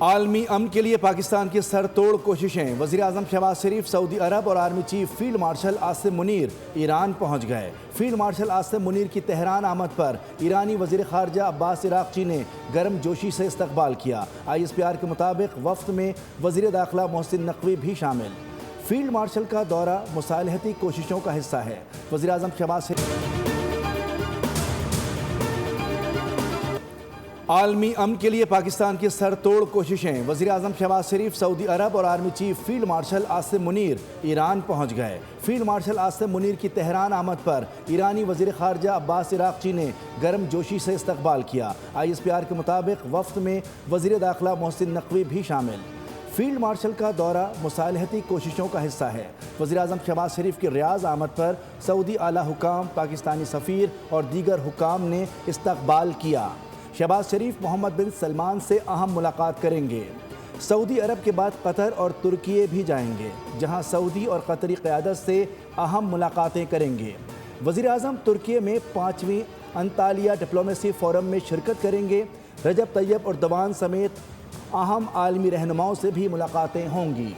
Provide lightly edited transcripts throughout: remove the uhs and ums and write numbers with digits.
عالمی امن کے لیے پاکستان کی سر توڑ کوششیں۔ وزیر اعظم شہباز شریف سعودی عرب اور army chief field marshal Asim Munir Iran پہنچ گئے۔ فیلڈ مارشل عاصم منیر کی تہران آمد پر ایرانی وزیر خارجہ عباس عراقچی نے گرم جوشی سے استقبال کیا۔ ISPR کے مطابق وفد میں وزیر داخلہ محسن نقوی بھی شامل۔ فیلڈ مارشل کا دورہ مصالحتی کوششوں کا حصہ ہے۔ وزیر اعظم شہباز شریف عالمی امن کے لیے پاکستان کی سر توڑ کوششیں۔ وزیر اعظم شہباز شریف سعودی عرب اور army chief field marshal Asim Munir Iran پہنچ گئے۔ فیلڈ مارشل عاصم منیر کی تہران آمد پر ایرانی وزیر خارجہ عباس عراقچی نے گرم جوشی سے استقبال کیا۔ ISPR کے مطابق وفد میں وزیر داخلہ محسن نقوی بھی شامل۔ فیلڈ مارشل کا دورہ مصالحتی کوششوں کا حصہ ہے۔ وزیر اعظم شہباز شریف کی ریاض آمد پر سعودی اعلیٰ حکام، پاکستانی سفیر اور دیگر حکام نے استقبال کیا۔ شہباز شریف محمد بن سلمان سے اہم ملاقات کریں گے۔ سعودی عرب کے بعد قطر اور ترکیے بھی جائیں گے، جہاں سعودی اور قطری قیادت سے اہم ملاقاتیں کریں گے۔ وزیر اعظم ترکیے میں 5ویں انطالیہ ڈپلومیسی فورم میں شرکت کریں گے۔ رجب طیب اردوان سمیت اہم عالمی رہنماؤں سے بھی ملاقاتیں ہوں گی۔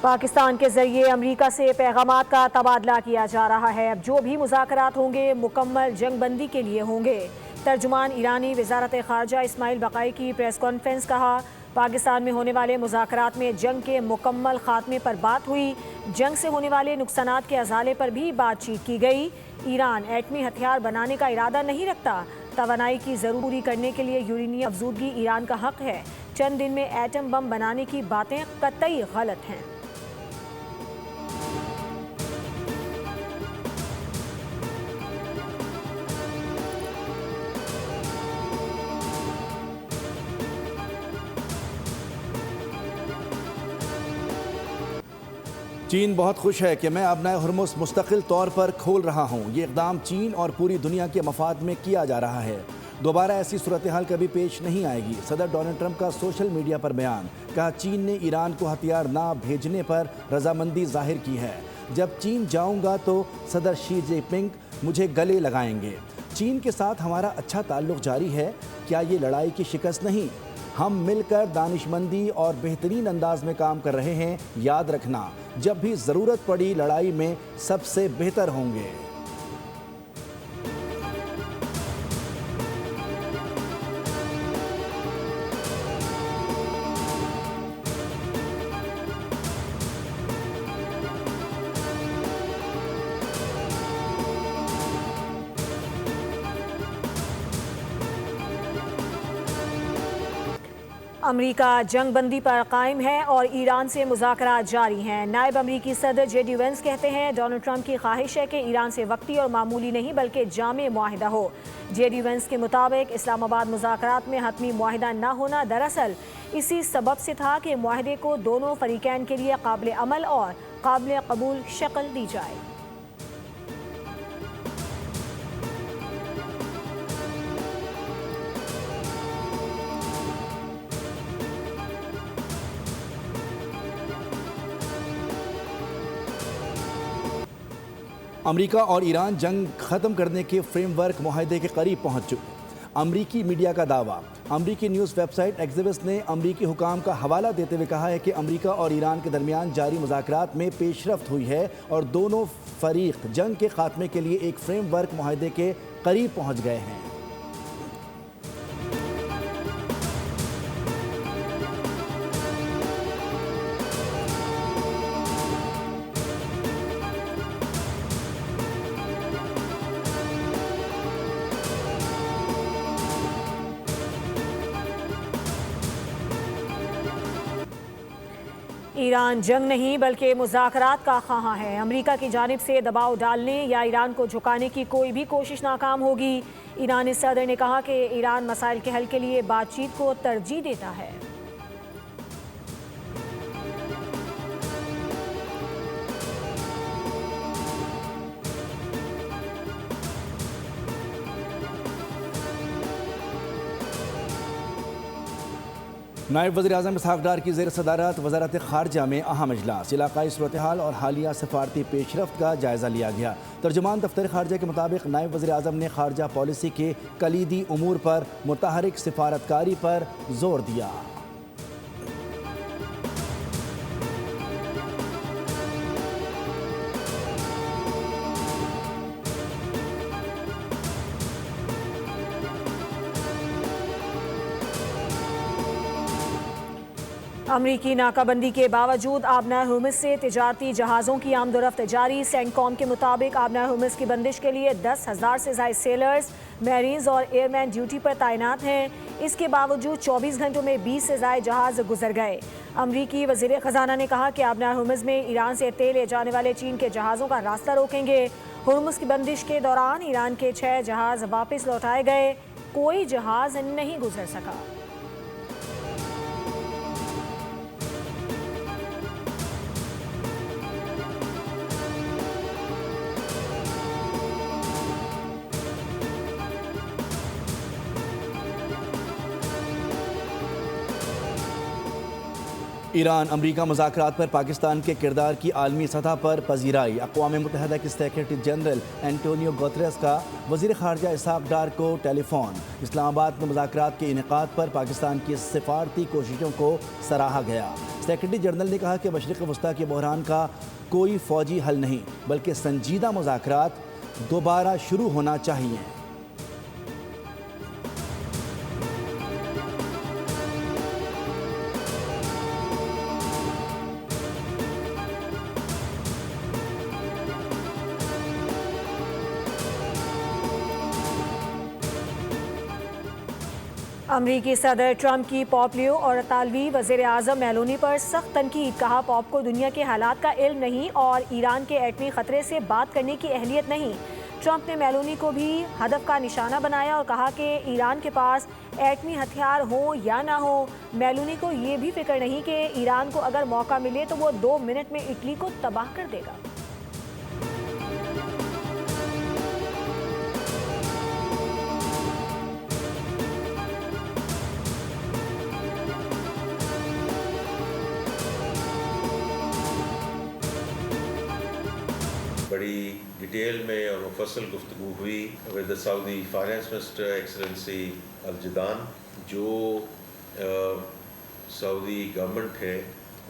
پاکستان کے ذریعے امریکہ سے پیغامات کا تبادلہ کیا جا رہا ہے۔ اب جو بھی مذاکرات ہوں گے مکمل جنگ بندی کے لیے ہوں گے۔ ترجمان ایرانی وزارت خارجہ اسماعیل بقائی کی پریس کانفرنس۔ کہا، پاکستان میں ہونے والے مذاکرات میں جنگ کے مکمل خاتمے پر بات ہوئی۔ جنگ سے ہونے والے نقصانات کے ازالے پر بھی بات چیت کی گئی۔ ایران ایٹمی ہتھیار بنانے کا ارادہ نہیں رکھتا۔ توانائی کی ضرورت پوری کرنے کے لیے یورینیم افزودگی ایران کا حق ہے۔ چند دن میں ایٹم بم بنانے کی باتیں قطعی غلط ہیں۔ چین بہت خوش ہے کہ میں ابنائے ہرمز مستقل طور پر کھول رہا ہوں۔ یہ اقدام چین اور پوری دنیا کے مفاد میں کیا جا رہا ہے۔ دوبارہ ایسی صورتحال کبھی پیش نہیں آئے گی۔ صدر ڈونلڈ ٹرمپ کا سوشل میڈیا پر بیان۔ کہا، چین نے ایران کو ہتھیار نہ بھیجنے پر رضامندی ظاہر کی ہے۔ جب چین جاؤں گا تو صدر شی جن پنگ مجھے گلے لگائیں گے۔ چین کے ساتھ ہمارا اچھا تعلق جاری ہے۔ کیا یہ لڑائی کی شکست نہیں؟ ہم مل کر دانشمندی اور بہترین انداز میں کام کر رہے ہیں۔ یاد رکھنا، جب بھی ضرورت پڑی لڑائی میں سب سے بہتر ہوں گے۔ امریکہ جنگ بندی پر قائم ہے اور ایران سے مذاکرات جاری ہیں۔ نائب امریکی صدر JD وینس کہتے ہیں، ڈونلڈ ٹرمپ کی خواہش ہے کہ ایران سے وقتی اور معمولی نہیں بلکہ جامع معاہدہ ہو۔ JD وینس کے مطابق اسلام آباد مذاکرات میں حتمی معاہدہ نہ ہونا دراصل اسی سبب سے تھا کہ معاہدے کو دونوں فریقین کے لیے قابل عمل اور قابل قبول شکل دی جائے۔ امریکہ اور ایران جنگ ختم کرنے کے فریم ورک معاہدے کے قریب پہنچ چکے۔ امریکی میڈیا کا دعویٰ۔ امریکی نیوز ویب سائٹ ایکزیوس نے امریکی حکام کا حوالہ دیتے ہوئے کہا ہے کہ امریکہ اور ایران کے درمیان جاری مذاکرات میں پیش رفت ہوئی ہے اور دونوں فریق جنگ کے خاتمے کے لیے ایک فریم ورک معاہدے کے قریب پہنچ گئے ہیں۔ ایران جنگ نہیں بلکہ مذاکرات کا خواہاں ہے۔ امریکہ کی جانب سے دباؤ ڈالنے یا ایران کو جھکانے کی کوئی بھی کوشش ناکام ہوگی۔ ایرانی صدر نے کہا کہ ایران مسائل کے حل کے لیے بات چیت کو ترجیح دیتا ہے۔ نائب وزیر اعظم اسحاق ڈار کی زیر صدارت وزارت خارجہ میں اہم اجلاس، علاقائی صورتحال اور حالیہ سفارتی پیش رفت کا جائزہ لیا گیا۔ ترجمان دفتر خارجہ کے مطابق نائب وزیر اعظم نے خارجہ پالیسی کے کلیدی امور پر متحرک سفارتکاری پر زور دیا۔ امریکی ناکہ بندی کے باوجود آبنائے ہرمز سے تجارتی جہازوں کی آمد و رفت جاری۔ سینٹکام کے مطابق آبنائے ہرمز کی بندش کے لیے 10,000 سے زائد سیلرز، میرینز اور ایئر مین ڈیوٹی پر تعینات ہیں۔ اس کے باوجود 24 گھنٹوں میں 20 سے زائد جہاز گزر گئے۔ امریکی وزیر خزانہ نے کہا کہ آبنائے ہرمز میں ایران سے تیل لے جانے والے چین کے جہازوں کا راستہ روکیں گے۔ ہرمز کی بندش کے دوران ایران کے 6 جہاز واپس لوٹائے گئے، کوئی جہاز نہیں گزر سکا۔ ایران امریکہ مذاکرات پر پاکستان کے کردار کی عالمی سطح پر پذیرائی۔ اقوام متحدہ کے سیکرٹری جنرل اینٹونیو گوتریس کا وزیر خارجہ اسحاق ڈار کو ٹیلی فون۔ اسلام آباد میں مذاکرات کے انعقاد پر پاکستان کی سفارتی کوششوں کو سراہا گیا۔ سیکرٹری جنرل نے کہا کہ مشرق وسطیٰ کے بحران کا کوئی فوجی حل نہیں، بلکہ سنجیدہ مذاکرات دوبارہ شروع ہونا چاہیے۔ امریکی صدر ٹرمپ کی پاپ لیو اور اطالوی وزیر اعظم میلونی پر سخت تنقید۔ کہا پاپ کو دنیا کے حالات کا علم نہیں اور ایران کے ایٹمی خطرے سے بات کرنے کی اہلیت نہیں۔ ٹرمپ نے میلونی کو بھی ہدف کا نشانہ بنایا اور کہا کہ ایران کے پاس ایٹمی ہتھیار ہوں یا نہ ہوں، میلونی کو یہ بھی فکر نہیں کہ ایران کو اگر موقع ملے تو وہ 2 منٹ میں اٹلی کو تباہ کر دے گا۔ بڑی ڈیٹیل میں اور مفصل گفتگو ہوئی with Saudi finance minister excellency Aljadaan. جو سعودی گورنمنٹ ہے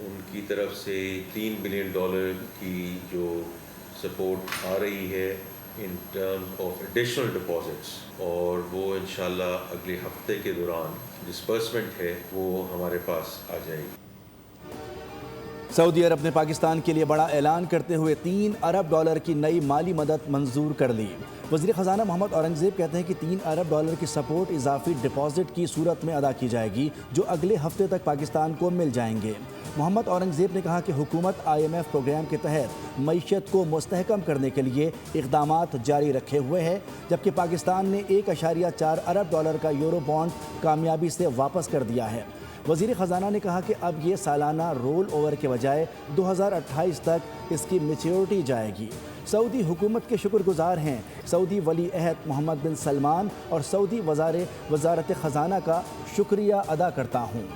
ان کی طرف سے $3 بلین کی جو سپورٹ آ رہی ہے in terms of additional deposits, اور وہ انشاءاللہ اگلے ہفتے کے دوران ڈسپرسمنٹ ہے وہ ہمارے پاس آ جائے گی۔ سعودی عرب نے پاکستان کے لیے بڑا اعلان کرتے ہوئے $3 ارب کی نئی مالی مدد منظور کر لی۔ وزیر خزانہ محمد اورنگزیب کہتے ہیں کہ $3 ارب کی سپورٹ اضافی ڈپازٹ کی صورت میں ادا کی جائے گی، جو اگلے ہفتے تک پاکستان کو مل جائیں گے۔ محمد اورنگزیب نے کہا کہ حکومت IMF پروگرام کے تحت معیشت کو مستحکم کرنے کے لیے اقدامات جاری رکھے ہوئے ہے، جبکہ پاکستان نے $1.4 ارب کا یورو بانڈ کامیابی سے واپس کر دیا ہے۔ وزیر خزانہ نے کہا کہ اب یہ سالانہ رول اوور کے بجائے 2028 تک اس کی میچیورٹی جائے گی۔ سعودی حکومت کے شکر گزار ہیں۔ سعودی ولی عہد محمد بن سلمان اور سعودی وزارت خزانہ کا شکریہ ادا کرتا ہوں۔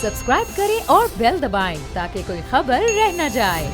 سبسکرائب کریں اور بیل دبائیں تاکہ کوئی خبر رہ نہ جائے۔